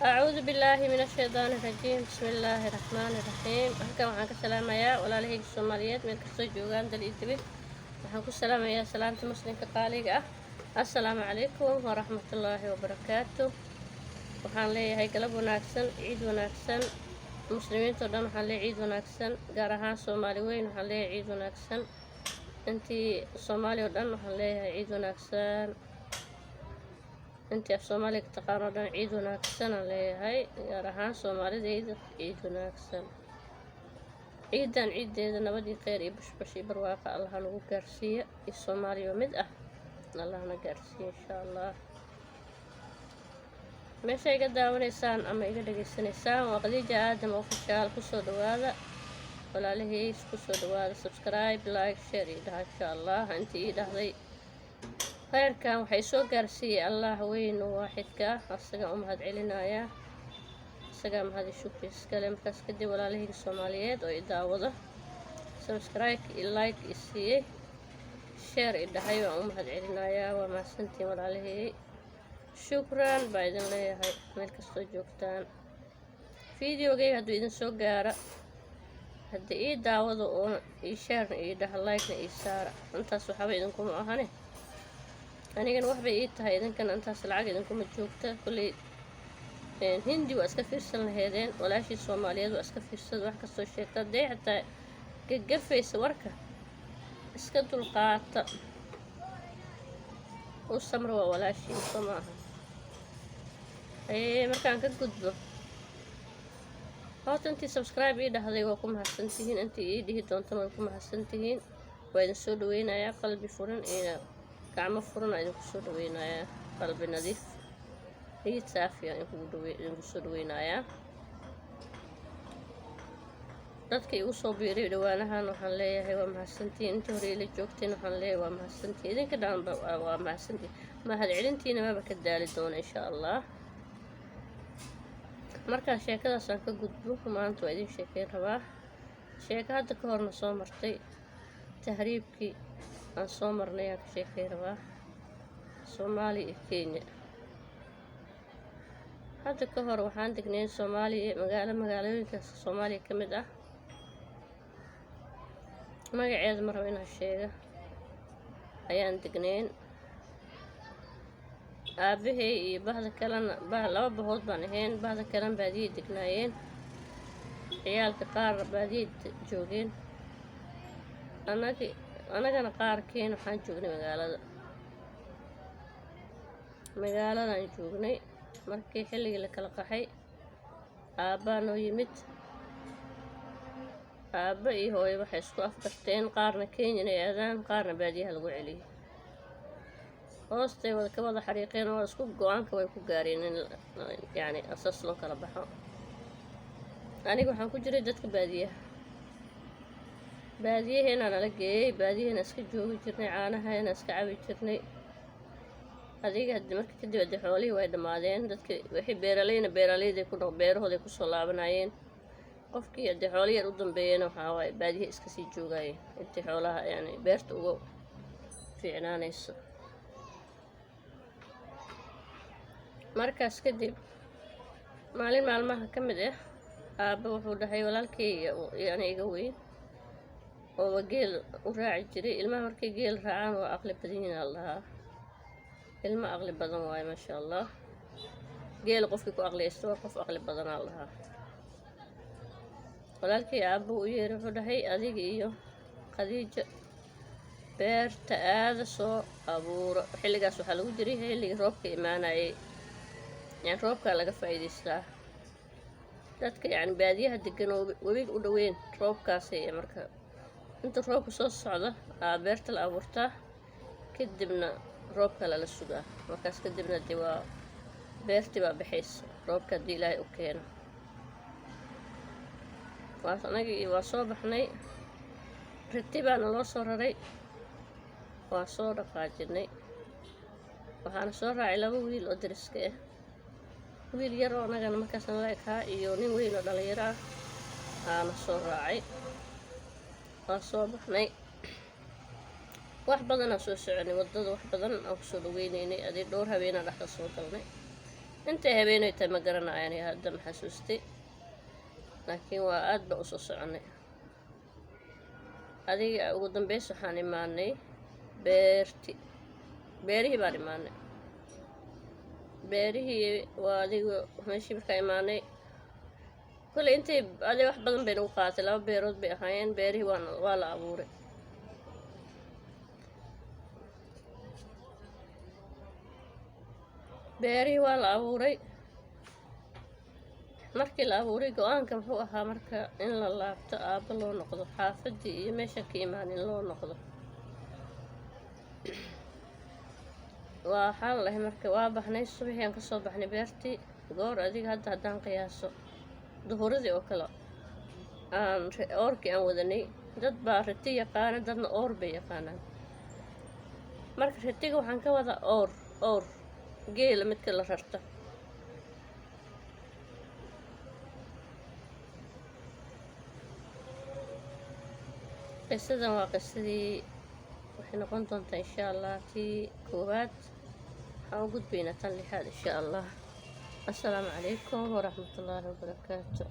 أعوذ بالله من الشيطان الرجيم بسم الله الرحمن الرحيم halkan waxaan ka salaamayaa walaalahayga Soomaaliyeed meel kastoo joogaan dal iyo dibad waxaan ku salaamayaa salaanta muslimka qaaliga ah assalaamu calaykum waraxmatullaahi wabarakaatuh waxaan leeyahay galab wanaagsan ciid wanaagsan muslimiinta dhan waxaan leeyahay ciid wanaagsan gaar ahaan Soomaali weyn waxaan leeyahay ciid wanaagsan intii Soomaali oo dhan waxaan leeyahay ciid wanaagsan intii af Soomaaliga taqaano dhan ciid wanaagsan aan leeyahay gaar ahaan Soomaalidayda ciid wanaagsan ciidan ciideeda nabadii khayr iyo bashbash iyo barwaaqo Allah nagu gaarsiiyo iyo Soomaaliya mid ah Allah na gaarsiiyo insha Allah meesha iga daawanaysaan ama iga dhageysanaysaan waa Khadiija Aadam oo official ku soo dhawaada walaalahay ku soo dhawaada subscribe like share iyo insha Allah intii ii dhahday khayrkan waxay soo gaarsiiyay Allah weyn oo waaxidka asaga u mahad celinaya asaga mahad shukri iskale markaas kadib walaalahayga Soomaaliyeed oo i daawada subscribe iyo like iyo siiyay share iyo dhahay waan u mahad celinaya waa mahadsantiin walaalahay shukran baa idin leeyahay meel kastoo joogtaan videogayga hadduu idin soo gaara haddii ii daawado oo ii share iyo dhaha like ii saara intaas waxba idinkuma ahane anigana wax bay ii tahay idinkana intaas lacag idinkuma joogta kulli hindi waa iska fiirsan laheedeen walaashii Soomaaliyeed waa iska fiirsada wax kastoo sheegta dee xataa gagafaysa warka iska dulqaata u samra waa walaashii soo maaha markaan ka gudbo horta intii subscribe ii dhahday waa ku mahadsantihiin intii ii dhihi doontan waa ku mahadsantihiin waa idin soo dhaweynayaa qalbi furan iyo gacmo furan idinku soo dhaweynayaa qalbi nadiif niyad saafi ah idinku soo dhaweynayaa dadka igu soo biiray dhawaanahan waxaan leeyahay waa mahadsantihiin intii hore ila joogteen waxaan leeyahay waa mahadsantihiin idinka dhanba waa mahadsantihiin mahad celintiina maba ka daali doona insha Allah markaan sheekadaasaan ka gudbo maanta waa idin sheekeyn rabaa sheeko hadda ka horna soo martay tahriibkii aan soo marnay aan ka sheekay rabaa Soomaaliya iyo Kenya hadda ka hor waxaan degnay Soomaaliya magaalooyinka Soomaaliya ka mid ah magaceeda mar rabo inaan sheego ayaan degnayn aabahay iyo bahda kalena laba bahood baan ahayn bahda kalena baadiyay degnaayeen ciyaalka qaar baadiyay joogeen anagana qaarkeen waxaan joognay magaaladan joognay markii xilligii la kala qaxay aabbaa noo yimid aabba iyo hooyo waxay isku afkarteen qaarna Kenya inay aadaan qaarna baadiyaha lagu celiyay hoostay ka wada xariiqeen oo isku go'aanka way ku gaareen in yani asaas loo kala baxo aniga waxaan ku jiray dadka baadiyaheena nala geeyay baadiyaheena iska joogi jirnay caanaheena iska cabi jirnay adiga markii kadib xoolihii way dhamaadeen dadka wixii beeralayda ku noq beerahooda ku soo laabanayeen qofkii xoolihi yar u dambeeyeen waxa way baadiyaha iska sii joogayeen intii xoolaha yani beerta ugu fiicnaanayso markaas kadib maalin maalmaha ka mid ah aabba wuxuu dhahay walaalkay yani iga weyn oo geel u raaci jiray ilmaha markay geel raacaan waa aqli badan yihiin Allah ilma aqli badan waay ma sha Allah geel qofkii ku aqliyaysto waa qof aqli badan Allah walaalkay aabba u yeeray wuxuu dhahay adiga iyo Khadiija beerta aada soo abuuro xilligaas waxaa lagu jiray xilligii roobka imaanayay yani roobka laga faa'iideystaa dadka yani baadiyaha degan oo webiga u dhaweyn roobkaasay marka inta roobku soo socda beerta la abuurtaa kadibna roobka la sugaa markaas kadibna dee waa beertii baa baxaysa roobka haddii Ilaahay u keeno anagii waa soo baxnay riti baana loo soo raray waa soo dhaqaajinay waxaana soo raacay laba wiil oo dariska ah wiil yar oo anagana markaas nala ekaa iyo nin weyn oo dhalinyaro ah aana soo raacay waa soo baxnay wax badan aan soo soconay wadada wax badan aan ku soo dhaweynaynay adii dhowr habeen aan dhaxda soo galnay intay habeenay tahay ma garanayaan hadda ma xasuustay, laakiin waa aad baan usoo soconay. adiga ugu dambeys waxaan imaanay beerihii baan imaanay. beerihii waa adiga meeshii markaa imaanay kolley intay adiga wax badan bay nagu qaadatay, 2 beerood bay ahaayeen. beerihii waa la abuuray. beerihii waa la abuuray. markii la abuuray go-aanka wuxuu ahaa marka in la laabto, aabbo loo noqdo, xaafadii iyo meesha ka imaanin loo noqdo. waxaa la dhahay marka waa baxnay, subaxii aan kasoo baxnay beertii goor adiga hadda haddaan qiyaaso duhuradii oo kale oorkii aan wadanay. dad baa riti yaqaana, dadna oor bay yaqaanaan. marka ritiga waxaan ka wadaa oor geela midka la rarta. qisadan waa qisadii waxay noqon doontaa insha allah tii koowaad. waxaan u gudbaynaa tan 6aad insha allah. assalaamu calaykum waraxmatullaahi wabarakaatu.